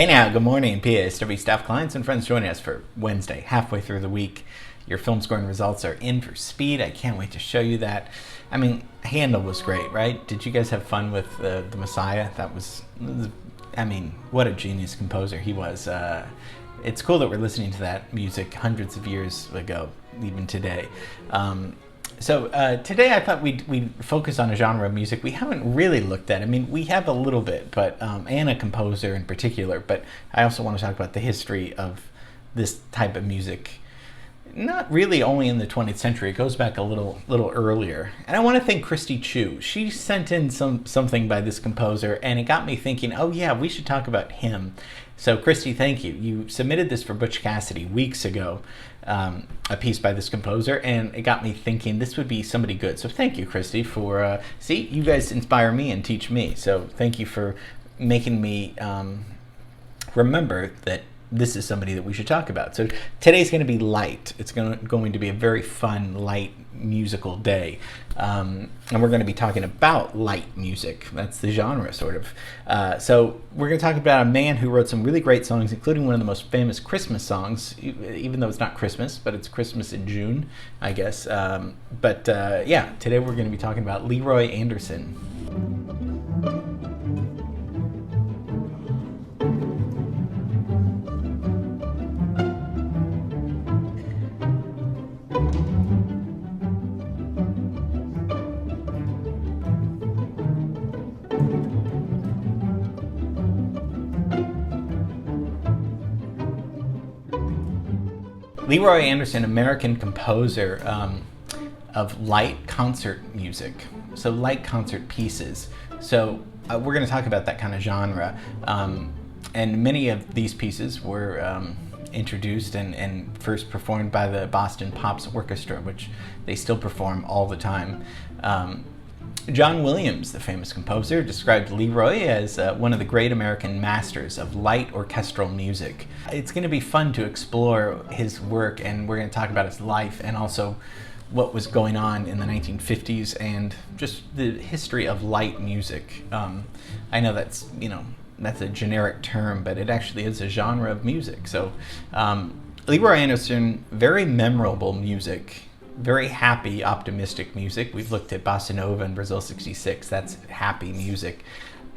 Hey now, good morning, PASW staff, clients, and friends joining us for Wednesday, halfway through the week. Your film scoring results are in for Speed. I can't wait to show you that. I mean, Handel was great, right? Did you guys have fun with the Messiah? That was, I mean, what a genius composer he was. It's cool that we're listening to that music hundreds of years ago, even today. So today I thought we'd focus on a genre of music we haven't really looked at. I mean, we have a little bit, but and a composer in particular. But I also want to talk about the history of this type of music. Not really only in the 20th century. It goes back a little earlier. And I want to thank Christy Chu. She sent in something by this composer, and it got me thinking, oh yeah, we should talk about him. So Christy, thank you. You submitted this for Butch Cassidy weeks ago, a piece by this composer, and it got me thinking this would be somebody good. So thank you, Christy, for, see, you guys inspire me and teach me. So thank you for making me remember that this is somebody that we should talk about. So today's going to be light. It's going to be a very fun, light musical day. And we're going to be talking about light music. That's the genre, sort of. So we're going to talk about a man who wrote some really great songs, including one of the most famous Christmas songs, even though it's not Christmas, but it's Christmas in June, I guess. Yeah, today we're going to be talking about Leroy Anderson. Leroy Anderson, American composer of light concert music, so light concert pieces. So we're going to talk about that kind of genre, and many of these pieces were introduced and first performed by the Boston Pops Orchestra, which they still perform all the time. John Williams, the famous composer, described Leroy as one of the great American masters of light orchestral music. It's going to be fun to explore his work, and we're going to talk about his life and also what was going on in the 1950s and just the history of light music. I know that's a generic term, but it actually is a genre of music. So Leroy Anderson, very memorable music. Very happy, optimistic music. We've looked at Bossa Nova and Brazil 66. That's happy music.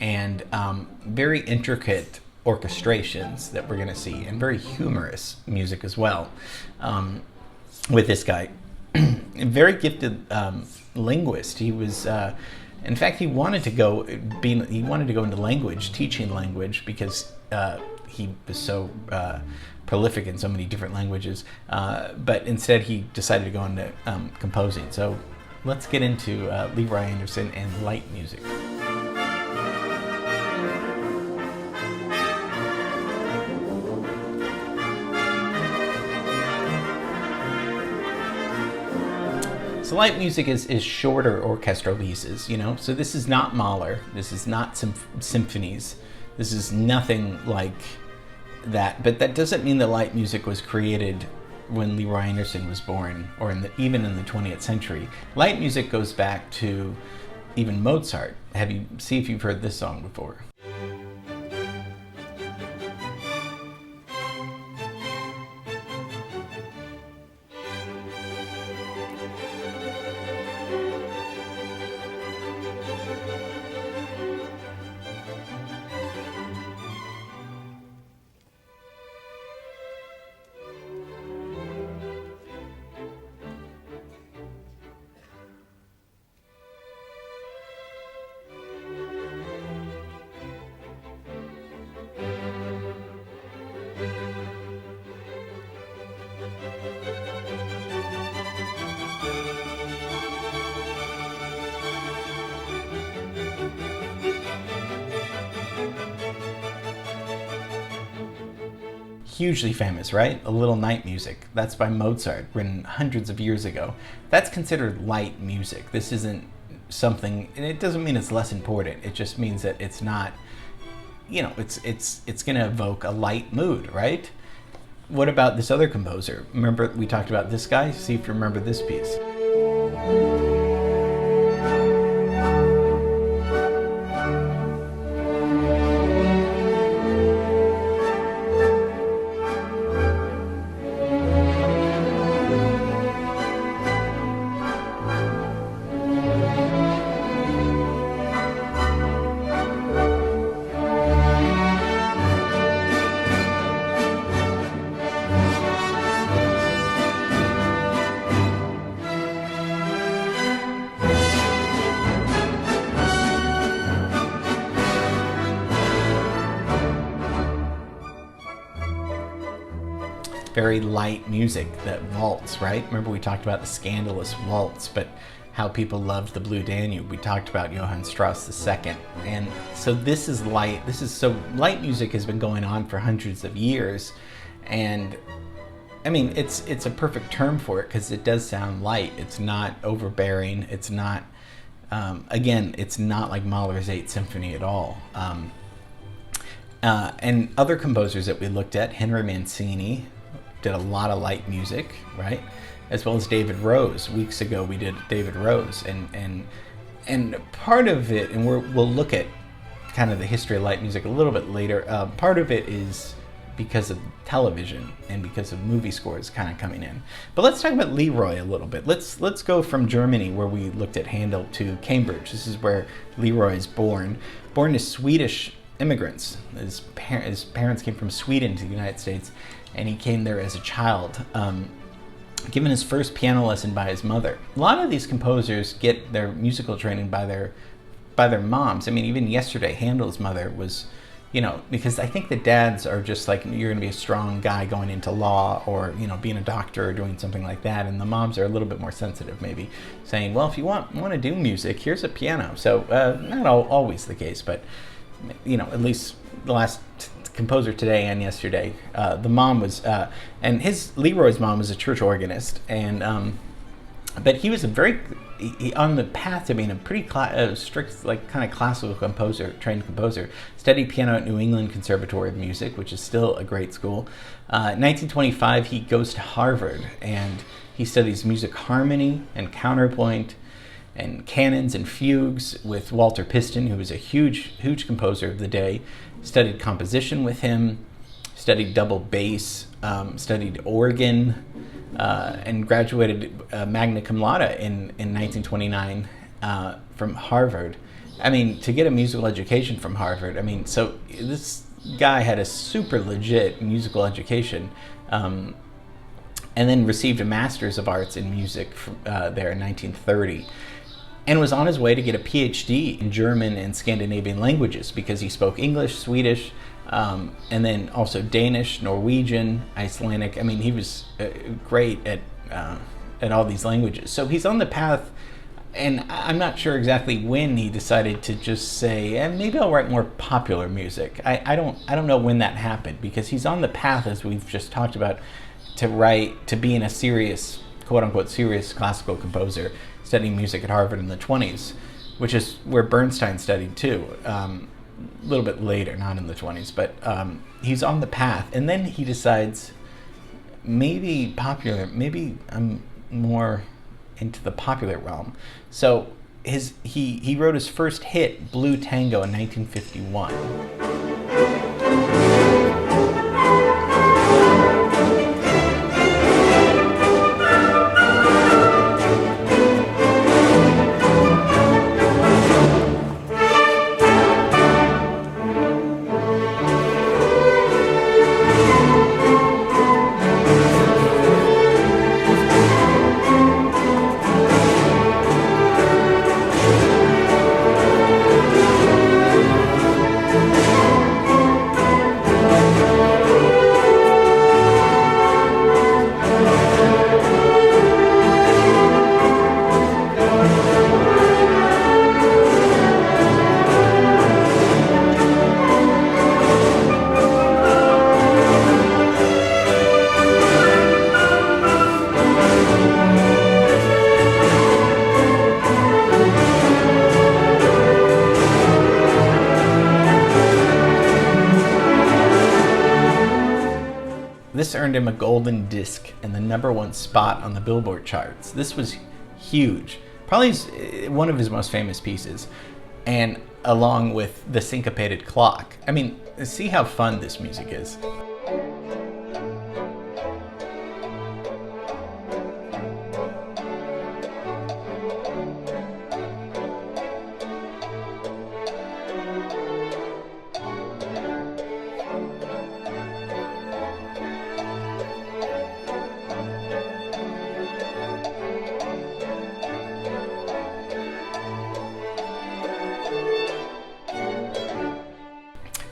And very intricate orchestrations that we're going to see, and very humorous music as well with this guy. Very gifted linguist. He was, in fact, he wanted to go into language, teaching language, because he was so prolific in so many different languages, but instead he decided to go into composing. So let's get into Leroy Anderson and light music. So light music is shorter orchestral pieces, so this is not Mahler, this is not symphonies, this is nothing like that, but that doesn't mean that light music was created when Leroy Anderson was born, or even in the 20th century. Light music goes back to even Mozart. See if you've heard this song before. Hugely famous, right? A Little Night Music. That's by Mozart, written hundreds of years ago. That's considered light music. This isn't something, and it doesn't mean it's less important. It just means that it's not, it's going to evoke a light mood, right? What about this other composer? Remember we talked about this guy? See if you remember this piece. very light music, that waltz, right? Remember we talked about the scandalous waltz, but how people loved the Blue Danube. We talked about Johann Strauss II. And so this is light. Light music has been going on for hundreds of years. And I mean, it's a perfect term for it because it does sound light. It's not overbearing. It's not, again, it's not like Mahler's Eighth Symphony at all. And other composers that we looked at, Henry Mancini did a lot of light music, right? As well as David Rose. Weeks ago we did David Rose, and part of it, and we'll look at kind of the history of light music a little bit later. Part of it is because of television and because of movie scores kind of coming in. But let's talk about Leroy a little bit. Let's go from Germany, where we looked at Handel, to Cambridge. This is where Leroy is born. Born to Swedish immigrants. His parents came from Sweden to the United States, and he came there as a child. Given his first piano lesson by his mother. A lot of these composers get their musical training by their moms. I mean, even yesterday, Handel's mother was, because I think the dads are just like, you're going to be a strong guy going into law, or being a doctor or doing something like that, and the moms are a little bit more sensitive, maybe saying, well, if you want to do music, here's a piano. So not always the case, but at least the last composer today and yesterday, the mom was, and Leroy's mom was a church organist, and but he was on the path to being a pretty strict, like kind of classical trained composer. Studied piano at New England Conservatory of Music, which is still a great school. In 1925, he goes to Harvard, and he studies music harmony and counterpoint, and canons and fugues with Walter Piston, who was a huge composer of the day. Studied composition with him, studied double bass, studied organ, and graduated magna cum laude in 1929 from Harvard. I mean, to get a musical education from Harvard, so this guy had a super legit musical education, and then received a Master's of Arts in Music there in 1930. And was on his way to get a PhD in German and Scandinavian languages because he spoke English, Swedish, and then also Danish, Norwegian, Icelandic. He was great at all these languages. So he's on the path, and I'm not sure exactly when he decided to just say, maybe I'll write more popular music. I don't know when that happened, because he's on the path, as we've just talked about, to being a serious, quote unquote, serious classical composer, studying music at Harvard in the 20s, which is where Bernstein studied too, a little bit later, not in the 20s, but he's on the path. And then he decides, maybe I'm more into the popular realm. So he wrote his first hit, Blue Tango, in 1951. This earned him a golden disc and the #1 spot on the Billboard charts. This was huge. Probably one of his most famous pieces, and along with the syncopated clock. See how fun this music is.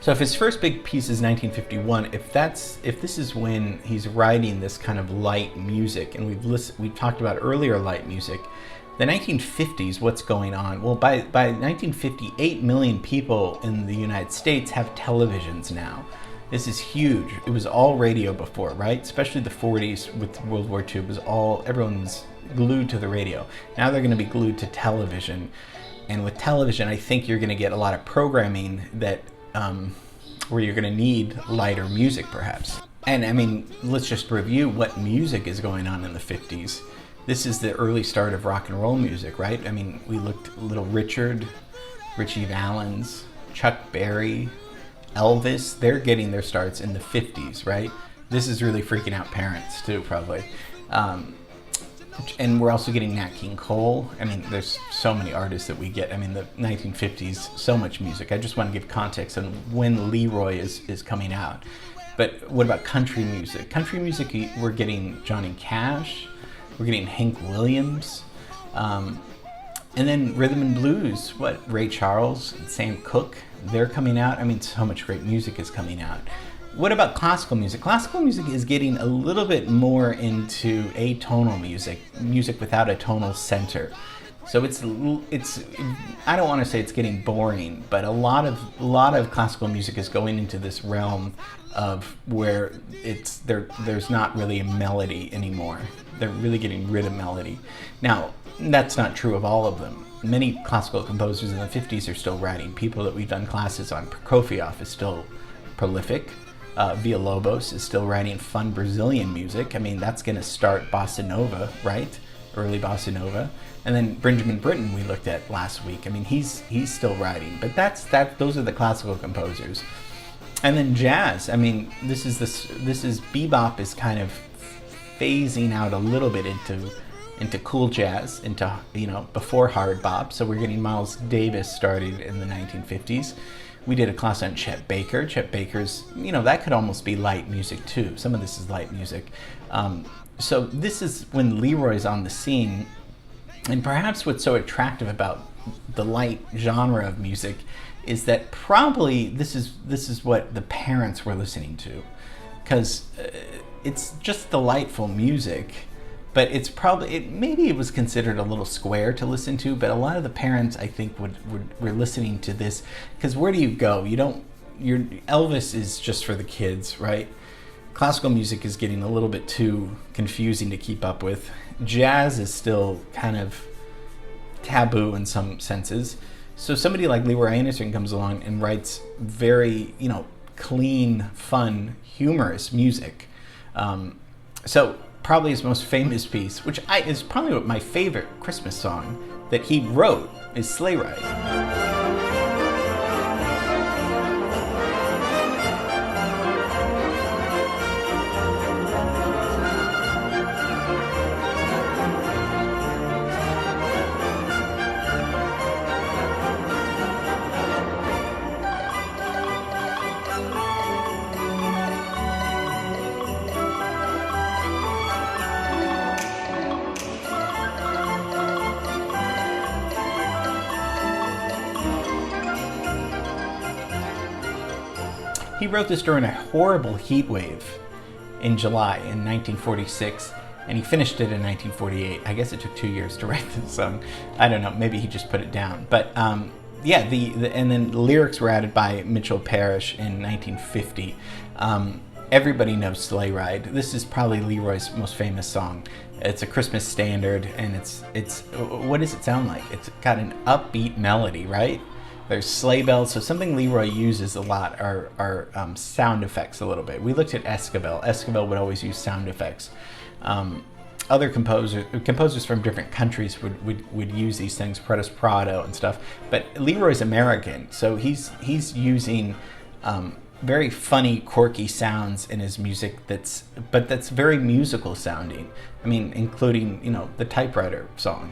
So if his first big piece is 1951, if this is when he's writing this kind of light music, and we've talked about earlier light music, the 1950s, what's going on? Well, by 1950, 8 million people in the United States have televisions now. This is huge. It was all radio before, right? Especially the 40s with World War II. It was everyone was glued to the radio. Now they're going to be glued to television. And with television, I think you're going to get a lot of programming that where you're going to need lighter music, perhaps. And I mean, let's just review what music is going on in the 50s. This is the early start of rock and roll music, right? I mean, we looked Little Richard, Ritchie Valens, Chuck Berry, Elvis. They're getting their starts in the 50s, right? This is really freaking out parents too, probably. And we're also getting Nat King Cole. I mean, there's so many artists that we get. I mean, the 1950s, so much music. I just want to give context on when Leroy is coming out. But what about country music? Country music, we're getting Johnny Cash, we're getting Hank Williams, and then rhythm and blues, Ray Charles and Sam Cooke, they're coming out. I mean, so much great music is coming out. What about classical music? Classical music is getting a little bit more into atonal music without a tonal center. So it's I don't want to say it's getting boring, but a lot of classical music is going into this realm of where there's not really a melody anymore. They're really getting rid of melody. Now, that's not true of all of them. Many classical composers in the 50s are still writing. People that we've done classes on, Prokofiev is still prolific. Villalobos is still writing fun Brazilian music. I mean, that's going to start bossa nova, right? Early bossa nova. And then Benjamin Britten we looked at last week. I mean, he's still writing. But those are the classical composers. And then jazz. I mean, this is bebop is kind of phasing out a little bit into cool jazz, into before hard bop. So we're getting Miles Davis started in the 1950s. We did a class on Chet Baker. Chet Baker's, that could almost be light music too. Some of this is light music. So this is when Leroy's on the scene. And perhaps what's so attractive about the light genre of music is that probably this is what the parents were listening to. Because it's just delightful music. But it's maybe it was considered a little square to listen to, but a lot of the parents, I think, were listening to this, because where do you go? Elvis is just for the kids, right? Classical music is getting a little bit too confusing to keep up with. Jazz is still kind of taboo in some senses. So somebody like Leroy Anderson comes along and writes very, clean, fun, humorous music. So probably his most famous piece, which is probably my favorite Christmas song that he wrote, is Sleigh Ride. He wrote this during a horrible heat wave in July in 1946, and he finished it in 1948. I guess it took 2 years to write this song. I don't know, maybe he just put it down. But and then the lyrics were added by Mitchell Parrish in 1950. Everybody knows Sleigh Ride. This is probably Leroy's most famous song. It's a Christmas standard, and it's what does it sound like? It's got an upbeat melody, right? There's sleigh bells, so something Leroy uses a lot are sound effects a little bit. We looked at Esquivel. Esquivel would always use sound effects. Other composers from different countries would use these things, Prentice Prado and stuff. But Leroy's American, so he's using very funny, quirky sounds in his music that's very musical sounding. I mean, including the typewriter song.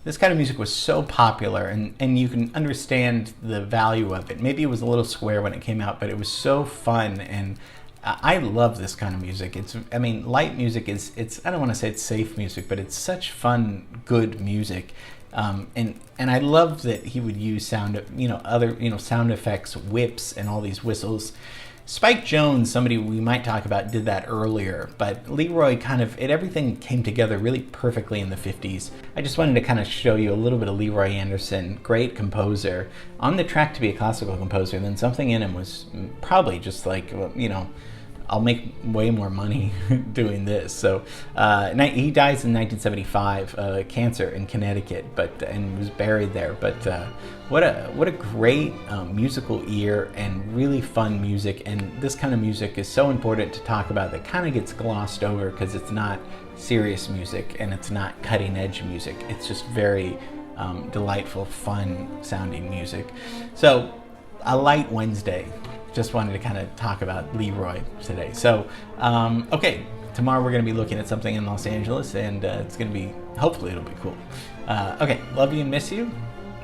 this kind of music was so popular, and you can understand the value of it. Maybe it was a little square when it came out, but it was so fun, and I love this kind of music. I mean, light music it's I don't want to say it's safe music, but it's such fun, good music. And I love that he would use sound effects, whips, and all these whistles. Spike Jonze, somebody we might talk about, did that earlier, but Leroy everything came together really perfectly in the 50s. I just wanted to kind of show you a little bit of Leroy Anderson, great composer, on the track to be a classical composer, and then something in him was probably just like, I'll make way more money doing this. So he dies in 1975, cancer in Connecticut, and was buried there. But what a great musical ear and really fun music. And this kind of music is so important to talk about that kind of gets glossed over because it's not serious music and it's not cutting edge music. It's just very delightful, fun sounding music. So a light Wednesday. Just wanted to kind of talk about Leroy today. So, okay, tomorrow we're going to be looking at something in Los Angeles, and it's going to be, hopefully it'll be cool. Okay, love you and miss you.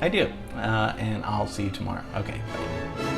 I do. And I'll see you tomorrow. Okay, bye.